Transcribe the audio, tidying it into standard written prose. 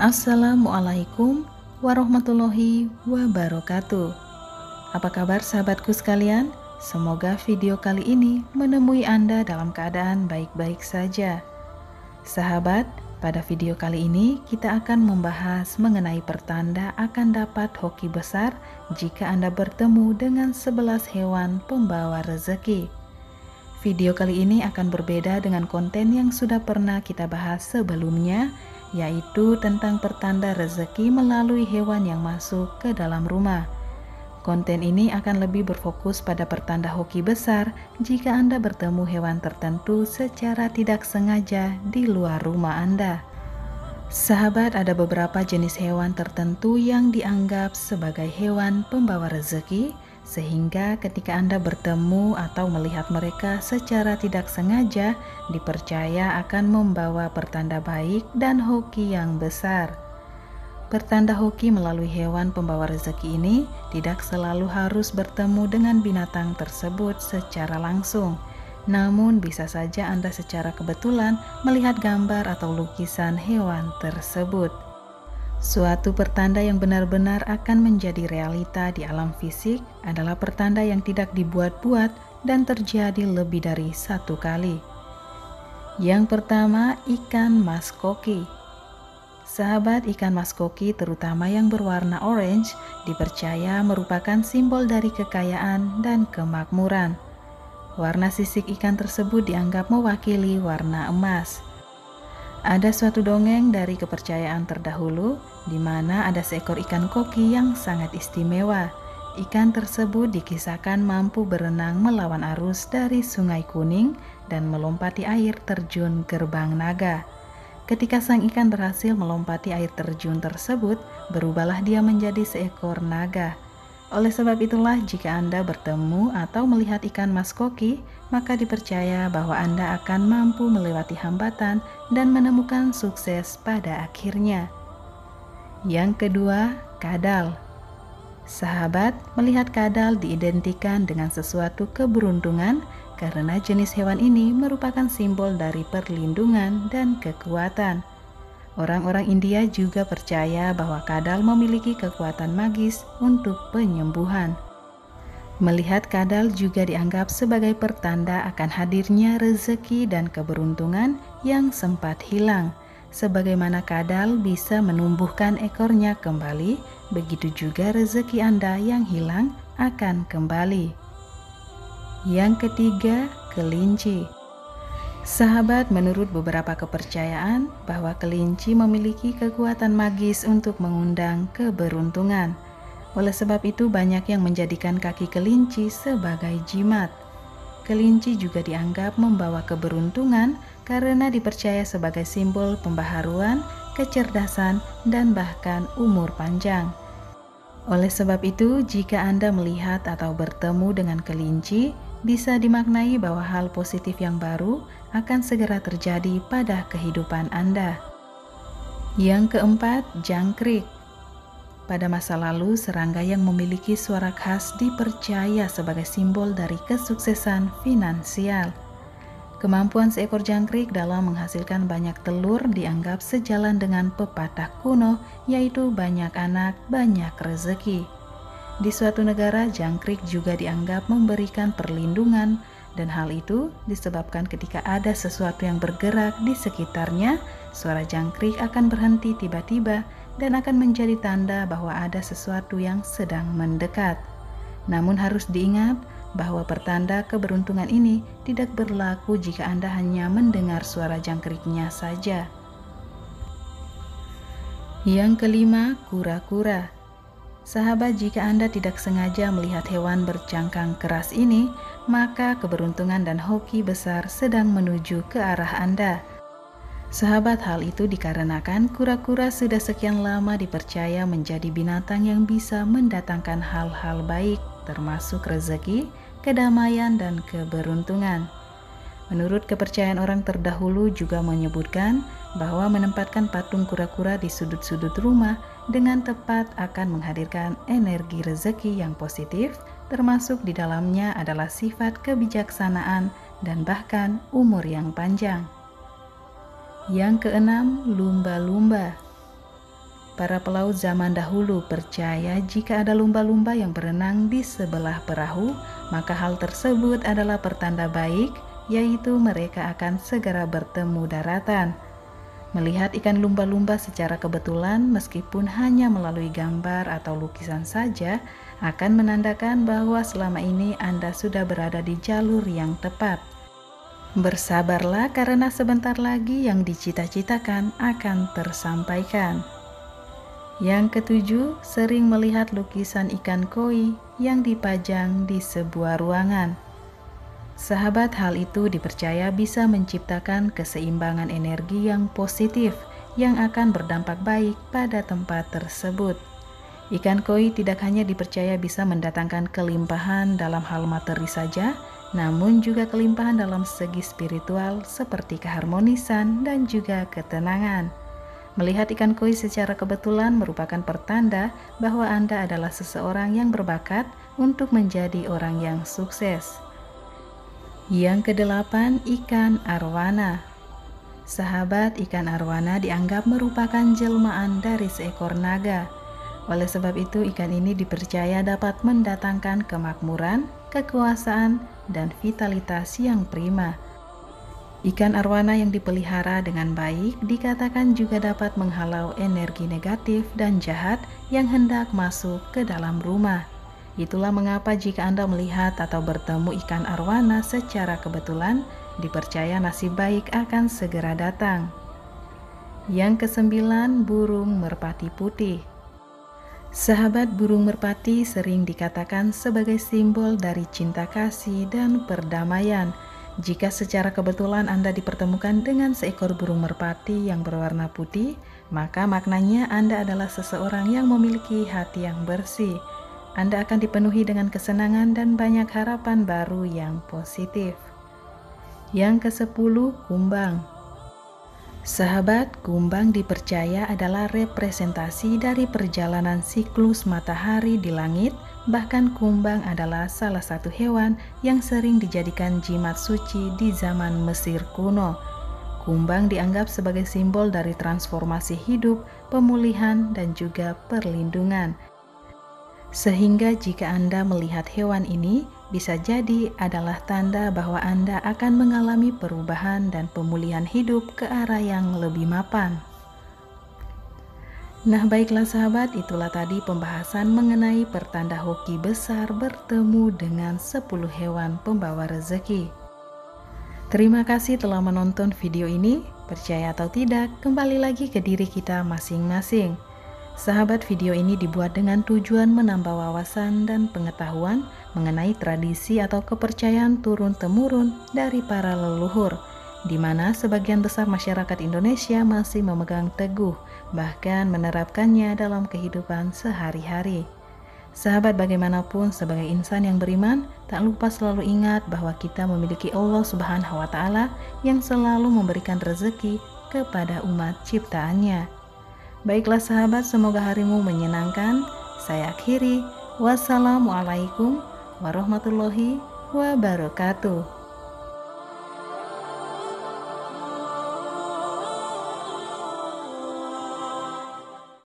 Assalamualaikum warahmatullahi wabarakatuh. Apa kabar sahabatku sekalian? Semoga video kali ini menemui Anda dalam keadaan baik-baik saja. Sahabat, pada video kali ini kita akan membahas mengenai pertanda akan dapat hoki besar jika Anda bertemu dengan 11 hewan pembawa rezeki. Video kali ini akan berbeda dengan konten yang sudah pernah kita bahas sebelumnya, yaitu tentang pertanda rezeki melalui hewan yang masuk ke dalam rumah. Konten ini akan lebih berfokus pada pertanda hoki besar jika Anda bertemu hewan tertentu secara tidak sengaja di luar rumah Anda. Sahabat, ada beberapa jenis hewan tertentu yang dianggap sebagai hewan pembawa rezeki, sehingga ketika Anda bertemu atau melihat mereka secara tidak sengaja, dipercaya akan membawa pertanda baik dan hoki yang besar. Pertanda hoki melalui hewan pembawa rezeki ini tidak selalu harus bertemu dengan binatang tersebut secara langsung. Namun bisa saja Anda secara kebetulan melihat gambar atau lukisan hewan tersebut. Suatu pertanda yang benar-benar akan menjadi realita di alam fisik adalah pertanda yang tidak dibuat-buat dan terjadi lebih dari satu kali. Yang pertama, ikan mas koki. Sahabat, ikan mas koki terutama yang berwarna orange dipercaya merupakan simbol dari kekayaan dan kemakmuran. Warna sisik ikan tersebut dianggap mewakili warna emas. Ada suatu dongeng dari kepercayaan terdahulu di mana ada seekor ikan koki yang sangat istimewa. Ikan tersebut dikisahkan mampu berenang melawan arus dari Sungai Kuning dan melompati air terjun Gerbang Naga. Ketika sang ikan berhasil melompati air terjun tersebut, berubahlah dia menjadi seekor naga. Oleh sebab itulah jika Anda bertemu atau melihat ikan mas koki, maka dipercaya bahwa Anda akan mampu melewati hambatan dan menemukan sukses pada akhirnya. Yang kedua, kadal. Sahabat, melihat kadal diidentikan dengan sesuatu keberuntungan karena jenis hewan ini merupakan simbol dari perlindungan dan kekuatan. Orang-orang India juga percaya bahwa kadal memiliki kekuatan magis untuk penyembuhan. Melihat kadal juga dianggap sebagai pertanda akan hadirnya rezeki dan keberuntungan yang sempat hilang. Sebagaimana kadal bisa menumbuhkan ekornya kembali, begitu juga rezeki Anda yang hilang akan kembali. Yang ketiga, kelinci. Sahabat, menurut beberapa kepercayaan bahwa kelinci memiliki kekuatan magis untuk mengundang keberuntungan. Oleh sebab itu banyak yang menjadikan kaki kelinci sebagai jimat. Kelinci juga dianggap membawa keberuntungan karena dipercaya sebagai simbol pembaharuan, kecerdasan, dan bahkan umur panjang. Oleh sebab itu, jika Anda melihat atau bertemu dengan kelinci, bisa dimaknai bahwa hal positif yang baru akan segera terjadi pada kehidupan Anda. Yang keempat, jangkrik. Pada masa lalu, serangga yang memiliki suara khas dipercaya sebagai simbol dari kesuksesan finansial. Kemampuan seekor jangkrik dalam menghasilkan banyak telur dianggap sejalan dengan pepatah kuno, yaitu banyak anak, banyak rezeki. Di suatu negara, jangkrik juga dianggap memberikan perlindungan, dan hal itu disebabkan ketika ada sesuatu yang bergerak di sekitarnya, suara jangkrik akan berhenti tiba-tiba dan akan menjadi tanda bahwa ada sesuatu yang sedang mendekat. Namun harus diingat bahwa pertanda keberuntungan ini tidak berlaku jika Anda hanya mendengar suara jangkriknya saja. Yang kelima, kura-kura. Sahabat, jika Anda tidak sengaja melihat hewan bercangkang keras ini, maka keberuntungan dan hoki besar sedang menuju ke arah Anda. Sahabat, hal itu dikarenakan kura-kura sudah sekian lama dipercaya menjadi binatang yang bisa mendatangkan hal-hal baik, termasuk rezeki, kedamaian, dan keberuntungan. Menurut kepercayaan orang terdahulu juga menyebutkan bahwa menempatkan patung kura-kura di sudut-sudut rumah dengan tepat akan menghadirkan energi rezeki yang positif, termasuk di dalamnya adalah sifat kebijaksanaan dan bahkan umur yang panjang. Yang keenam, lumba-lumba. para pelaut zaman dahulu percaya jika ada lumba-lumba yang berenang di sebelah perahu, maka hal tersebut adalah pertanda baik, yaitu mereka akan segera bertemu daratan. Melihat ikan lumba-lumba secara kebetulan meskipun hanya melalui gambar atau lukisan saja akan menandakan bahwa selama ini Anda sudah berada di jalur yang tepat. Bersabarlah karena sebentar lagi yang dicita-citakan akan tersampaikan. Yang ketujuh, sering melihat lukisan ikan koi yang dipajang di sebuah ruangan. Sahabat, hal itu dipercaya bisa menciptakan keseimbangan energi yang positif yang akan berdampak baik pada tempat tersebut. Ikan koi tidak hanya dipercaya bisa mendatangkan kelimpahan dalam hal materi saja, namun juga kelimpahan dalam segi spiritual seperti keharmonisan dan juga ketenangan. Melihat ikan koi secara kebetulan merupakan pertanda bahwa Anda adalah seseorang yang berbakat untuk menjadi orang yang sukses. Yang kedelapan, ikan arwana. Sahabat, ikan arwana dianggap merupakan jelmaan dari seekor naga. Oleh sebab itu, ikan ini dipercaya dapat mendatangkan kemakmuran, kekuasaan, dan vitalitas yang prima. Ikan arwana yang dipelihara dengan baik dikatakan juga dapat menghalau energi negatif dan jahat yang hendak masuk ke dalam rumah. Itulah mengapa jika Anda melihat atau bertemu ikan arwana secara kebetulan, dipercaya nasib baik akan segera datang. Yang kesembilan, burung merpati putih. Sahabat, burung merpati sering dikatakan sebagai simbol dari cinta kasih dan perdamaian. Jika secara kebetulan Anda dipertemukan dengan seekor burung merpati yang berwarna putih, maka maknanya Anda adalah seseorang yang memiliki hati yang bersih. Anda akan dipenuhi dengan kesenangan dan banyak harapan baru yang positif. Yang ke-10, kumbang. Sahabat, kumbang dipercaya adalah representasi dari perjalanan siklus matahari di langit. Bahkan kumbang adalah salah satu hewan yang sering dijadikan jimat suci di zaman Mesir kuno. Kumbang dianggap sebagai simbol dari transformasi hidup, pemulihan, dan juga perlindungan. Sehingga jika Anda melihat hewan ini, bisa jadi adalah tanda bahwa Anda akan mengalami perubahan dan pemulihan hidup ke arah yang lebih mapan. Nah, baiklah sahabat, itulah tadi pembahasan mengenai pertanda hoki besar bertemu dengan 10 hewan pembawa rezeki. Terima kasih telah menonton video ini. Percaya atau tidak, kembali lagi ke diri kita masing-masing. Sahabat, video ini dibuat dengan tujuan menambah wawasan dan pengetahuan mengenai tradisi atau kepercayaan turun-temurun dari para leluhur, di mana sebagian besar masyarakat Indonesia masih memegang teguh, bahkan menerapkannya dalam kehidupan sehari-hari. Sahabat, bagaimanapun sebagai insan yang beriman, tak lupa selalu ingat bahwa kita memiliki Allah Subhanahu wa Ta'ala yang selalu memberikan rezeki kepada umat ciptaannya. Baiklah sahabat, semoga harimu menyenangkan. Saya akhiri. Wassalamualaikum warahmatullahi wabarakatuh.